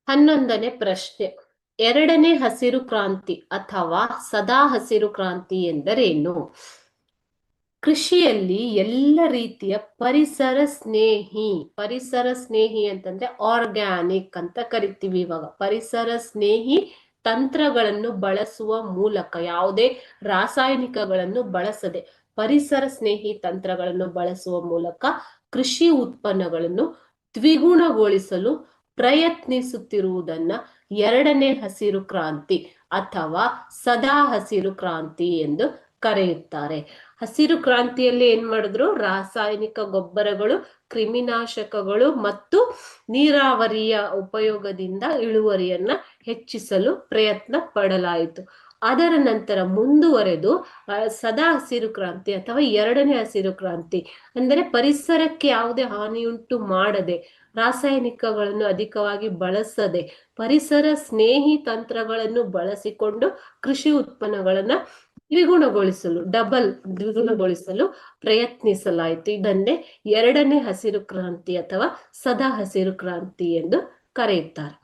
11ನೇ ಪ್ರಶ್ನೆ. ಎರಡನೇ ಹಸಿರು ಕ್ರಾಂತಿ ಅಥವಾ ಸದಾ ಹಸಿರು ಕ್ರಾಂತಿ ಎಂದರೇನು? ಕೃಷಿಯಲ್ಲಿ ಎಲ್ಲ ರೀತಿಯ ಪರಿಸರ ಸ್ನೇಹಿ ಅಂತಂದ್ರೆ ಆರ್ಗ್ಯಾನಿಕ್ ಅಂತ ಕರಿತೀವಿ. ಇವಾಗ ಪರಿಸರ ಸ್ನೇಹಿ ತಂತ್ರಗಳನ್ನು ಬಳಸುವ ಮೂಲಕ, ಯಾವುದೇ ರಾಸಾಯನಿಕಗಳನ್ನು ಬಳಸದೆ ಪರಿಸರ ಸ್ನೇಹಿ ತಂತ್ರಗಳನ್ನು ಬಳಸುವ ಮೂಲಕ ಕೃಷಿ ಉತ್ಪನ್ನಗಳನ್ನು ದ್ವಿಗುಣಗೊಳಿಸಲು ಪ್ರಯತ್ನಿಸುತ್ತಿರುವುದನ್ನ ಎರಡನೇ ಹಸಿರು ಕ್ರಾಂತಿ ಅಥವಾ ಸದಾ ಹಸಿರು ಕ್ರಾಂತಿ ಎಂದು ಕರೆಯುತ್ತಾರೆ. ಹಸಿರು ಕ್ರಾಂತಿಯಲ್ಲಿ ಏನ್ ಮಾಡಿದ್ರು? ರಾಸಾಯನಿಕ ಗೊಬ್ಬರಗಳು, ಕ್ರಿಮಿನಾಶಕಗಳು ಮತ್ತು ನೀರಾವರಿಯ ಉಪಯೋಗದಿಂದ ಇಳುವರಿಯನ್ನ ಹೆಚ್ಚಿಸಲು ಪ್ರಯತ್ನ ಪಡಲಾಯಿತು. ಅದರ ನಂತರ ಮುಂದುವರೆದು ಸದಾ ಹಸಿರು ಕ್ರಾಂತಿ ಅಥವಾ ಎರಡನೇ ಹಸಿರು ಕ್ರಾಂತಿ ಅಂದರೆ ಪರಿಸರಕ್ಕೆ ಯಾವುದೇ ಹಾನಿಯುಂಟು ಮಾಡದೆ, ರಾಸಾಯನಿಕಗಳನ್ನು ಅಧಿಕವಾಗಿ ಬಳಸದೆ, ಪರಿಸರ ಸ್ನೇಹಿ ತಂತ್ರಗಳನ್ನು ಬಳಸಿಕೊಂಡು ಕೃಷಿ ಉತ್ಪನ್ನಗಳನ್ನ ದ್ವಿಗುಣಗೊಳಿಸಲು ಪ್ರಯತ್ನಿಸಲಾಯಿತು. ಇದನ್ನೇ ಎರಡನೇ ಹಸಿರು ಕ್ರಾಂತಿ ಅಥವಾ ಸದಾ ಹಸಿರು ಕ್ರಾಂತಿ ಎಂದು ಕರೆಯುತ್ತಾರೆ.